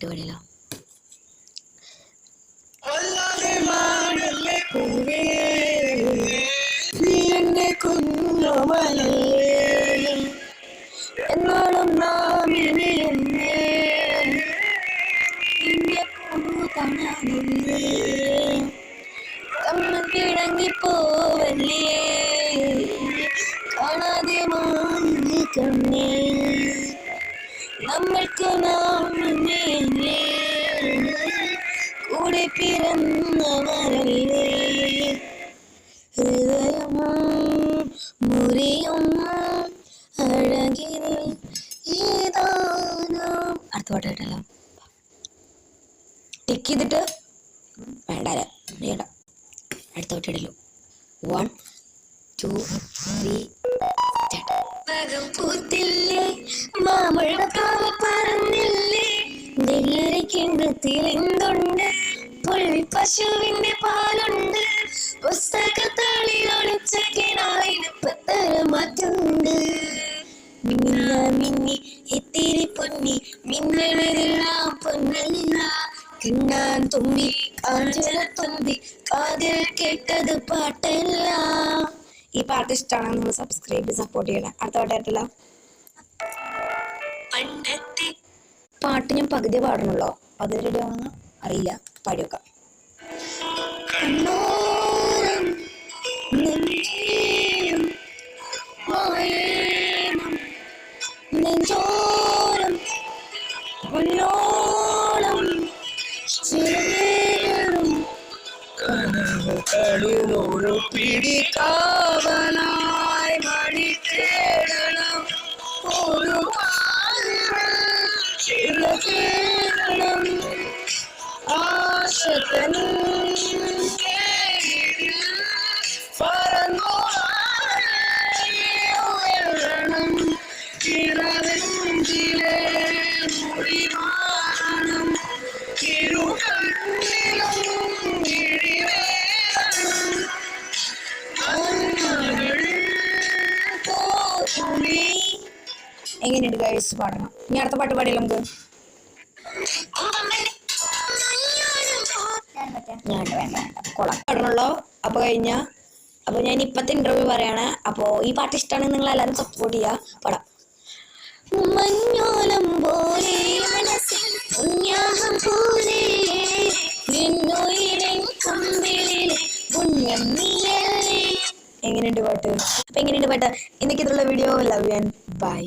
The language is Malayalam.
പാട്ട് പാടിയല്ലോ. എന്നാലും നാം ഇനിയെന്നേ തമ്മിൽ പിണങ്ങിപ്പോവല്ലേ കാണാതെ മാഞ്ഞ കണ്ണേ നമ്മൾക്ക് നാം ഇനിയല്ലേ കൂടെ പിറന്നവരല്ലേ ഹൃദയം മുറിയും അഴകിൽ ഏതാനും. അടുത്ത പാട്ട് കേട്ടല്ലോ. ടിക്ക് ചെയ്തിട്ട് വേണ്ട അടുത്ത പാട്ട് ഇടല്ലോ. 1 2 3 പൂത്തില്ലേ മാമഴക്കാവ് പറഞ്ഞില്ലേ നെല്ലിരക്കിണ്ടത്തിലെന്തുണ്ട് പശുവിന്റെ പാലുണ്ട് പുസ്തകത്താളി ഒളിച്ച കിണായിപ്പത്തര മാറ്റുണ്ട് മിന്നി എത്തിരി പൊന്നി മിന്നലെല്ലാം പൊന്നല്ല കിണ്ണാൻ തുമ്പി കാഞ്ചന തുമ്പി കാതിൽ കേട്ടത് പാട്ടല്ല. ഈ പാട്ട് ഇഷ്ടമാണെങ്കിൽ നിങ്ങൾ സബ്സ്ക്രൈബ് സപ്പോർട്ട് ചെയ്യണം. അടുത്ത പാട്ടായിട്ടല്ലോ. പണ്ടത്തെ പാട്ട് ഞാൻ പകുതി പാടണല്ലോ, അത് റെഡി ആണെന്ന് അറിയില്ല. പാടിയൊക്കെ നെഞ്ചോരം പൊന്നോളം കനവുകളിലൊരു പിടിക്കാവനായി മണിക്കേടണം ഒരു കേരളം ആശകൻ പറന്നോളം കിളവെങ്കിലേ മുറിവാണം എങ്ങനെയുണ്ട് ഗൈസ്? പാടണം. ഇനി അടുത്ത പാട്ട് പാടിയല്ലോ നമുക്ക്. വേണ്ട കൊളാം പാടണല്ലോ. അപ്പൊ ഞാൻ ഇപ്പത്തെ ഇന്റർവ്യൂ പറയാണ്. അപ്പൊ ഈ പാട്ട് ഇഷ്ടമാണെങ്കിൽ നിങ്ങൾ എല്ലാവരും സപ്പോർട്ട് ചെയ്യാ. പാടാം. മഞ്ഞോലം പോലെ എങ്ങനെയുണ്ട് പാട്ട്? അപ്പൊ എങ്ങനെയുണ്ട് പാട്ട്? എനിക്കിതുള്ള വീഡിയോ ലവ് ആൻഡ് ബൈ.